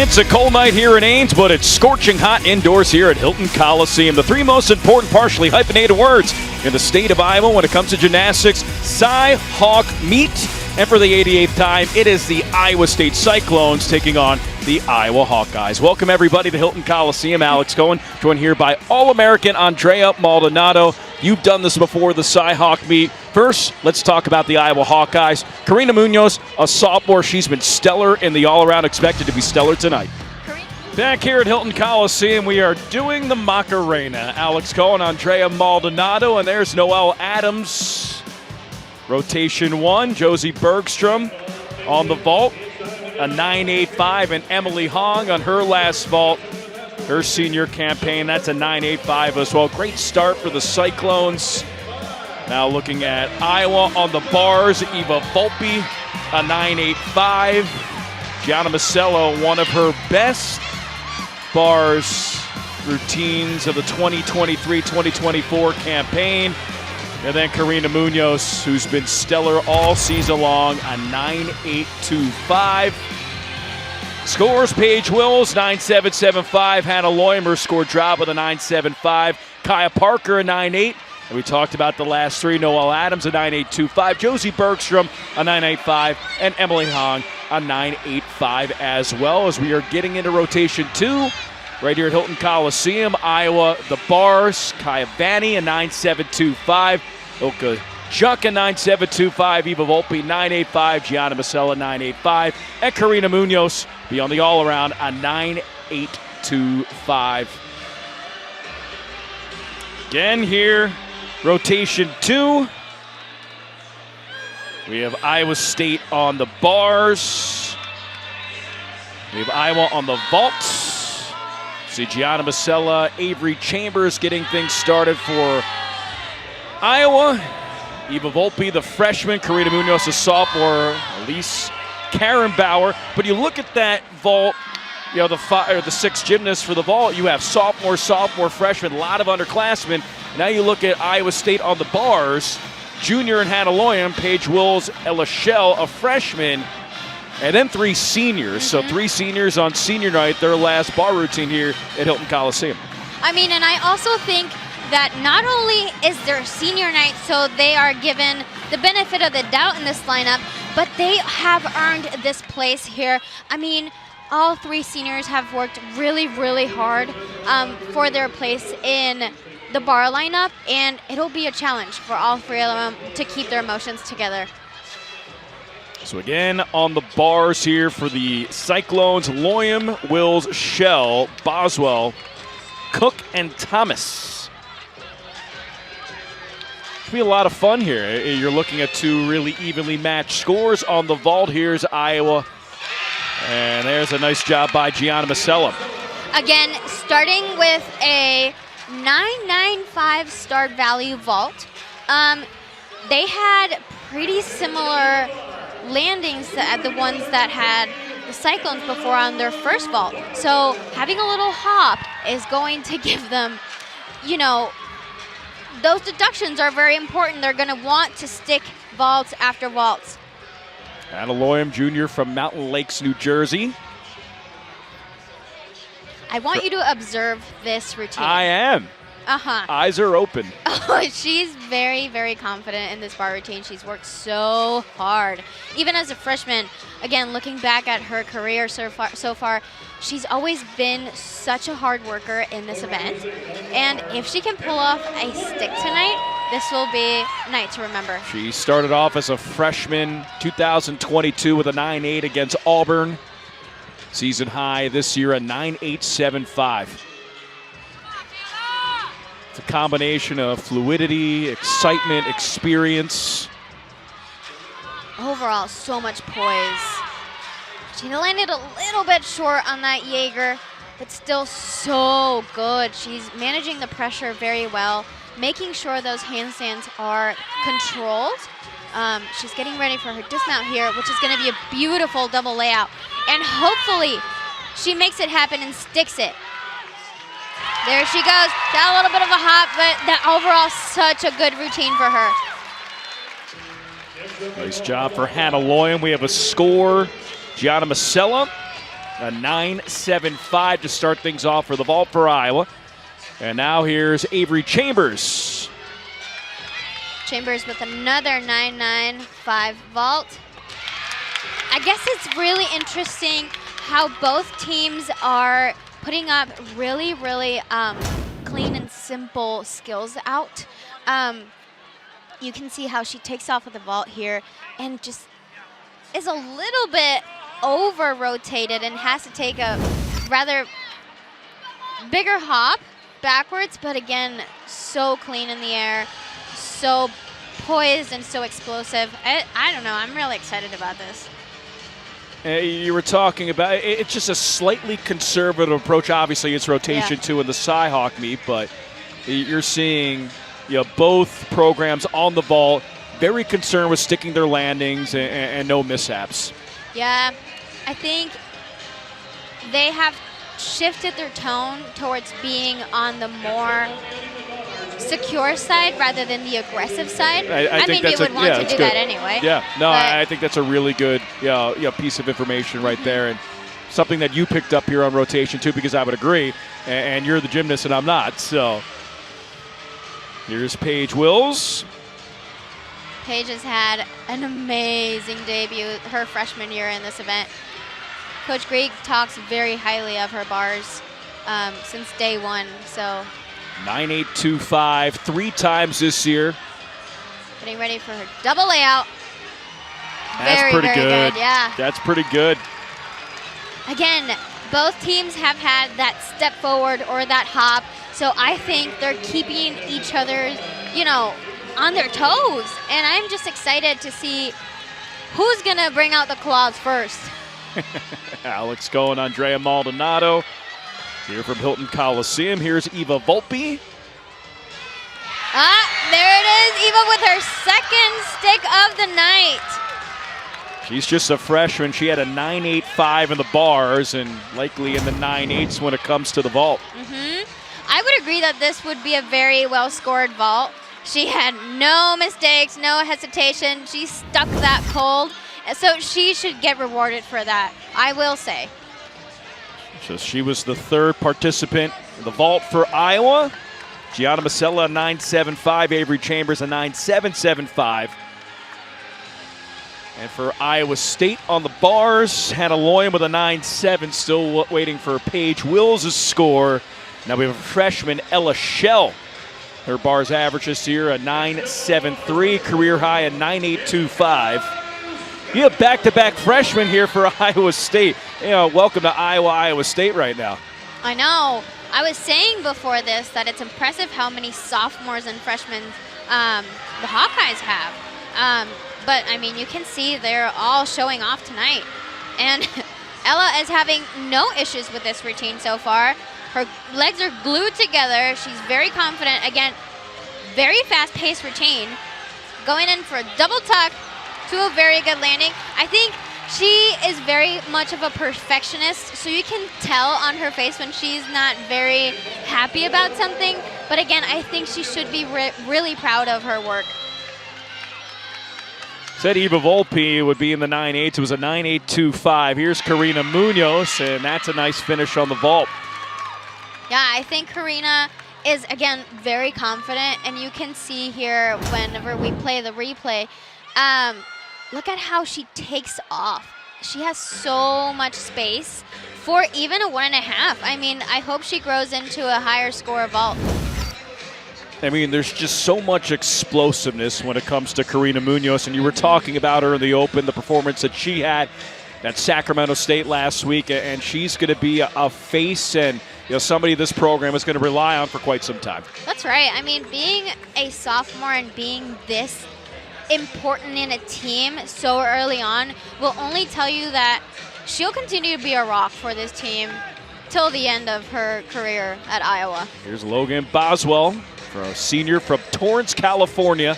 It's a cold night here in Ames, but it's scorching hot indoors here at Hilton Coliseum. The three most important partially hyphenated words in the state of Iowa when it comes to gymnastics: Cy-Hawk meet. And for the 88th time, it is the Iowa State Cyclones taking on the Iowa Hawkeyes. Welcome everybody to Hilton Coliseum. Alex Cohen, joined here by All-American Andrea Maldonado. You've done this before, the Cy-Hawk meet. First, let's talk about the Iowa Hawkeyes. Karina Munoz, a sophomore. She's been stellar in the all-around, expected to be stellar tonight. Back here at Hilton Coliseum, we are doing the Macarena. Alex Cohen, Andrea Maldonado, and there's Noelle Adams. Rotation one, Josie Bergstrom on the vault, a 9.85, and Emily Hong on her last vault, her senior campaign. That's a 9.85 as well. Great start for the Cyclones. Now looking at Iowa on the bars, Eva Volpe, a 9.85. Gianna Masello, one of her best bars routines of the 2023-2024 campaign. And then Karina Munoz, who's been stellar all season long, a 9.825. Scores: Paige Wills, 9.775. Hannah Loimer scored drop with a 9.75. Kaya Parker, a 9.8. And we talked about the last three: Noelle Adams, a 9.825. Josie Bergstrom, a 9.85. And Emily Hong, a 9.85 as well. As we are getting into rotation two, right here at Hilton Coliseum, Iowa, the bars, Kaya Vanny, a 9.725. Ilka Juck, a 9.725. Eva Volpe, 9.85. Gianna Masella, 9.85. And Karina Munoz, be on the all-around, a 9.825. Again here, rotation two. We have Iowa State on the bars. We have Iowa on the vault. See Gianna Masella, Avery Chambers getting things started for Iowa. Eva Volpe, the freshman. Karina Munoz, a sophomore. Elise Karen Bauer. But you look at that vault, you know, the six gymnasts for the vault. You have sophomore, freshman, a lot of underclassmen. Now you look at Iowa State on the bars. Junior and Hannah Loyam, Paige Wills, Ella Shell, a freshman. And then three seniors. So three seniors on senior night, their last bar routine here at Hilton Coliseum. I mean, and I also think that not only is their senior night, so they are given the benefit of the doubt in this lineup, but they have earned this place here. I mean, all three seniors have worked really, really hard for their place in the bar lineup, and it'll be a challenge for all three of them to keep their emotions together. So again, on the bars here for the Cyclones: Loyam, Wills, Shell, Boswell, Cook, and Thomas. Should be a lot of fun here. You're looking at two really evenly matched scores. On the vault, here's Iowa. And there's a nice job by Gianna Masella. Again, starting with a 9.95 start value vault. They had pretty similar landings at the ones that had the Cyclones before on their first vault. So having a little hop is going to give them, you know, those deductions are very important. They're going to want to stick vaults after vaults. Hannah Loyam Jr. from Mountain Lakes, New Jersey. I want you to observe this routine. I am. Eyes are open. Oh, she's very, very confident in this bar routine. She's worked so hard. Even as a freshman, again, looking back at her career so far, she's always been such a hard worker in this event. And if she can pull off a stick tonight, this will be a night to remember. She started off as a freshman 2022 with a 9.8 against Auburn. Season high this year, a 9.875. A combination of fluidity, excitement, experience. Overall, so much poise. She landed a little bit short on that Jaeger, but still so good. She's managing the pressure very well, making sure those handstands are controlled. She's getting ready for her dismount here, which is going to be a beautiful double layout. And hopefully she makes it happen and sticks it. There she goes. Got a little bit of a hop, but that overall such a good routine for her. Nice job for Hannah Loyam. We have a score. Gianna Masella A 9.75 to start things off for the vault for Iowa. And now here's Avery Chambers. Chambers with another 9.95 vault. I guess it's really interesting how both teams are putting up really, really clean and simple skills out. You can see how she takes off with the vault here and just is a little bit over-rotated and has to take a rather bigger hop backwards, but again, so clean in the air, so poised and so explosive. I don't know, I'm really excited about this. You were talking about it's just a slightly conservative approach. Obviously, it's rotation too in the Cy-Hawk meet, but you're seeing both programs on the vault very concerned with sticking their landings and no mishaps. Yeah, I think they have shifted their tone towards being on the more secure side rather than the aggressive side. I mean, we would want to do that anyway. Yeah, no, I think that's a really good piece of information right there, and something that you picked up here on rotation too, because I would agree, and you're the gymnast and I'm not. So here's Paige Wills. Paige has had an amazing debut her freshman year in this event. Coach Grieg talks very highly of her bars since day one. So 9.825 3 times this year. Getting ready for her double layout. That's pretty good. Yeah. That's pretty good. Again, both teams have had that step forward or that hop. So I think they're keeping each other, on their toes. And I'm just excited to see who's going to bring out the claws first. Alex Cohen and Andrea Maldonado here from Hilton Coliseum. Here's Eva Volpe. There it is, Eva with her second stick of the night. She's just a freshman. She had a 9.85 in the bars and likely in the 9.8s when it comes to the vault. I would agree that this would be a very well-scored vault. She had no mistakes, no hesitation. She stuck that cold. So she should get rewarded for that, I will say. So she was the third participant in the vault for Iowa. Gianna Masella, a 9.75. Avery Chambers, a 9.775. And for Iowa State on the bars, Hannah Loyam with a 9.7, still waiting for Paige Wills' score. Now we have a freshman, Ella Shell. Her bars average this year, a 9.73, career high, a 9.825. You have back-to-back freshmen here for Iowa State. Welcome to Iowa State right now. I know. I was saying before this that it's impressive how many sophomores and freshmen the Hawkeyes have. But, I mean, you can see they're all showing off tonight. And Ella is having no issues with this routine so far. Her legs are glued together. She's very confident. Again, very fast-paced routine. Going in for a double tuck to a very good landing. I think she is very much of a perfectionist, so you can tell on her face when she's not very happy about something. But again, I think she should be really proud of her work. Said Eva Volpe would be in the 9.8s. It was a 9.825. Here's Karina Munoz, and that's a nice finish on the vault. Yeah, I think Karina is, again, very confident, and you can see here whenever we play the replay, look at how she takes off. She has so much space for even a 1.5. I mean, I hope she grows into a higher score vault. I mean, there's just so much explosiveness when it comes to Karina Munoz, and you were talking about her in the Open, the performance that she had at Sacramento State last week, and she's going to be a face and somebody this program is going to rely on for quite some time. That's right. I mean, being a sophomore and being this important in a team so early on will only tell you that she'll continue to be a rock for this team till the end of her career at Iowa. Here's Logan Boswell, a senior from Torrance, California.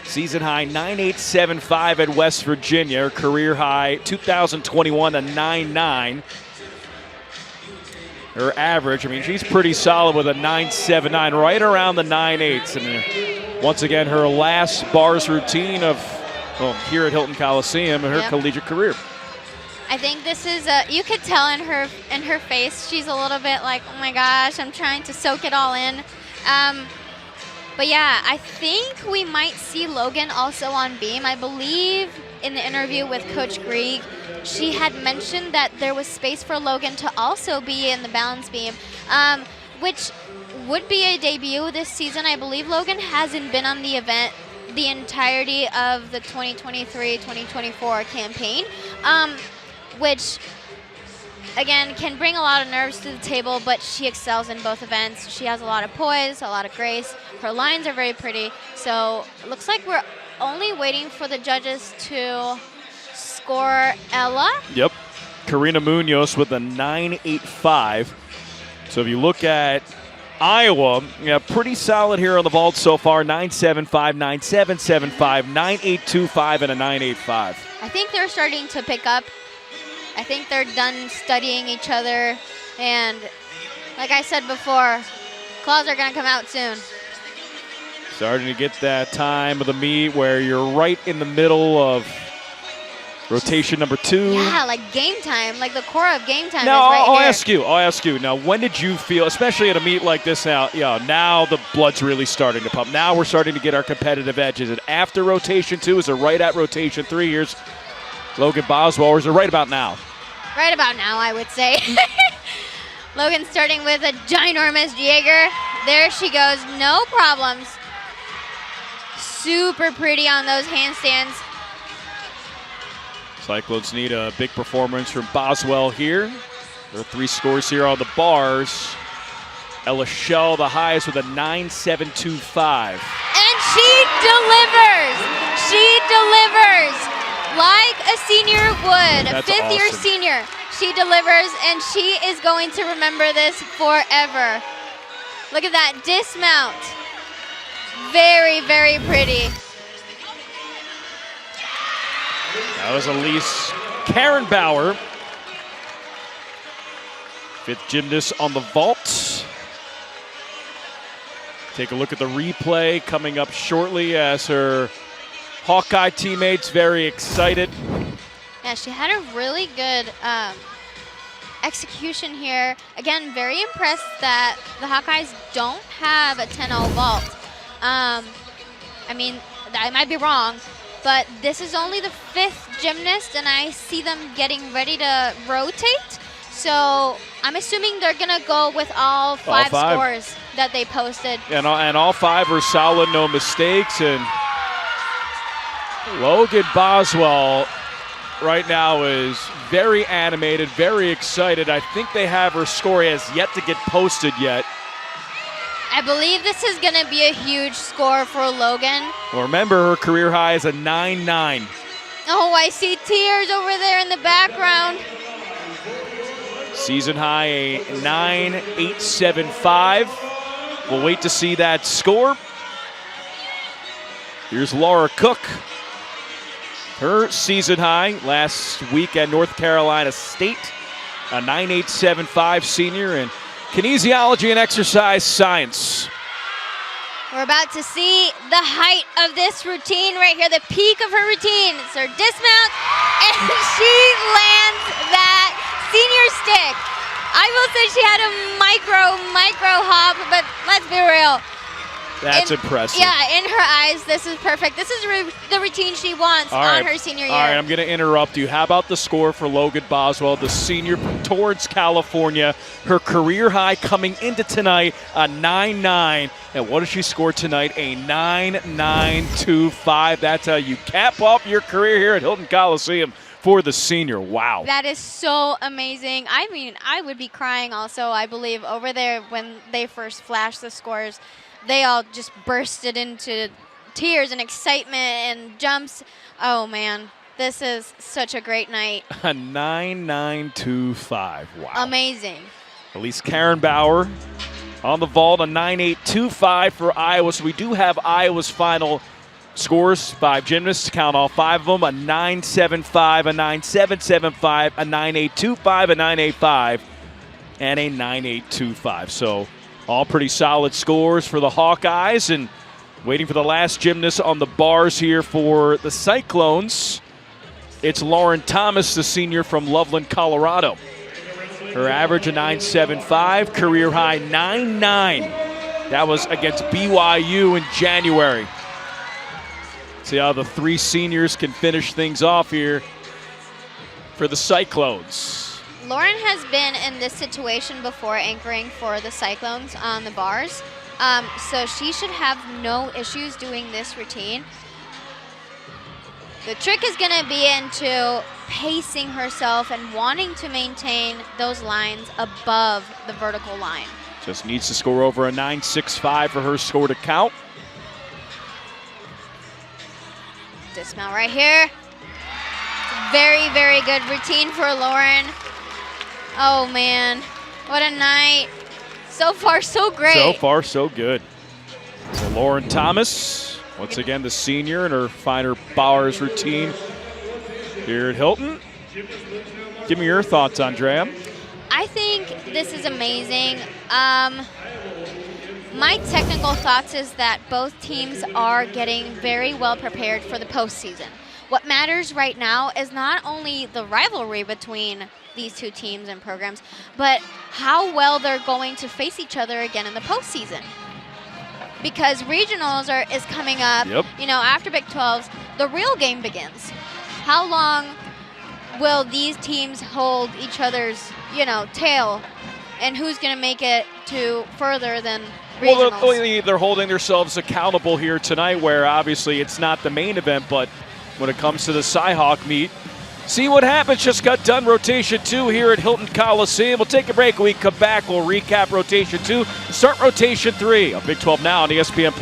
Season high 9.875 at West Virginia. Her career high 2021 a 9.9. Her average, I mean, she's pretty solid with a 9.79, right around the 9.8s. And once again, her last bars routine of here at Hilton Coliseum in her collegiate career. I think this is you could tell in her face, she's a little bit like, oh my gosh, I'm trying to soak it all in. But yeah, I think we might see Logan also on beam. I believe in the interview with Coach Grieg, she had mentioned that there was space for Logan to also be in the balance beam, which would be a debut this season. I believe Logan hasn't been on the event the entirety of the 2023-2024 campaign, which again can bring a lot of nerves to the table, but she excels in both events. She has a lot of poise, a lot of grace. Her lines are very pretty. So it looks like we're only waiting for the judges to score Ella. Yep. Karina Munoz with a 9.85. So if you look at Iowa, yeah, pretty solid here on the vault so far. 9.75, 9.775, 9.825, and a 9.85. I think they're starting to pick up. I think they're done studying each other. And like I said before, claws are going to come out soon. Starting to get that time of the meet where you're right in the middle of rotation number 2. Yeah, like game time, like the core of game time. Now, is right I'll here. ask you. Now, when did you feel, especially at a meet like this now, now the blood's really starting to pump. Now we're starting to get our competitive edge. Is it after rotation 2? Is it right at rotation 3? Here's Logan Boswell, or is it right about now? Right about now, I would say. Logan starting with a ginormous Jaeger. There she goes, no problems. Super pretty on those handstands. Cyclones need a big performance from Boswell here. There are 3 scores here on the bars. Ella Shell, the highest, with a 9.725. And she delivers. She delivers like a senior would. That's A fifth-year awesome. senior. She delivers, and she is going to remember this forever. Look at that dismount. Very, very pretty. That was Elise Karen Bauer, 5th gymnast on the vault. Take a look at the replay coming up shortly as her Hawkeye teammates very excited. Yeah, she had a really good execution here. Again, very impressed that the Hawkeyes don't have a 10-0 vault. I mean, I might be wrong, but this is only the 5th gymnast, and I see them getting ready to rotate. So I'm assuming they're going to go with all 5 scores that they posted. And all 5 are solid, no mistakes. And Logan Boswell right now is very animated, very excited. I think they have her score. He has yet to get posted yet. I believe this is going to be a huge score for Logan. Well, remember, her career high is a 9.9. Oh, I see tears over there in the background. Season high, a 9.875. We'll wait to see that score. Here's Laura Cook. Her season high last week at North Carolina State, a 9.875 senior in kinesiology and exercise science. We're about to see the height of this routine right here, the peak of her routine. It's her dismount, and she lands that senior stick. I will say she had a micro hop, but let's be real. That's impressive. Yeah, in her eyes, this is perfect. This is the routine she wants on her senior year. All right, I'm going to interrupt you. How about the score for Logan Boswell, the senior from Torrance, California? Her career high coming into tonight, a 9.9. And what does she score tonight? A 9.925. That's how you cap off your career here at Hilton Coliseum for the senior. Wow. That is so amazing. I mean, I would be crying also, I believe, over there when they first flashed the scores. They all just bursted into tears and excitement and jumps. Oh, man. This is such a great night. A 9.925. Wow. Amazing. At least Karen Bauer on the vault, a 9.825 for Iowa. So we do have Iowa's final scores. 5 gymnasts, count all 5 of them. A 9.75, a 9.775, a 9.825, a 9.85, and a 9.825. So all pretty solid scores for the Hawkeyes, and waiting for the last gymnast on the bars here for the Cyclones. It's Lauren Thomas, the senior from Loveland, Colorado. Her average a 9.75, career high 9.9. That was against BYU in January. See how the three seniors can finish things off here for the Cyclones. Lauren has been in this situation before anchoring for the Cyclones on the bars, so she should have no issues doing this routine. The trick is going to be into pacing herself and wanting to maintain those lines above the vertical line. Just needs to score over a 9.65 for her score to count. Dismount right here. Very, very good routine for Lauren. Oh, man. What a night. So far, so great. So far, so good. So Lauren Thomas, once again, the senior in her finer Bowers routine here at Hilton. Give me your thoughts, Andrea. I think this is amazing. My technical thoughts is that both teams are getting very well prepared for the postseason. What matters right now is not only the rivalry between these two teams and programs, but how well they're going to face each other again in the postseason. Because regionals is coming up, you know, after Big 12s, the real game begins. How long will these teams hold each other's, you know, tail, and who's going to make it to further than regionals? Well, they're holding themselves accountable here tonight, where obviously it's not the main event, but when it comes to the Cy-Hawk meet, see what happens. Just got done rotation 2 here at Hilton Coliseum. We'll take a break. When we come back, we'll recap rotation 2, start rotation 3 on Big 12 Now on ESPN+.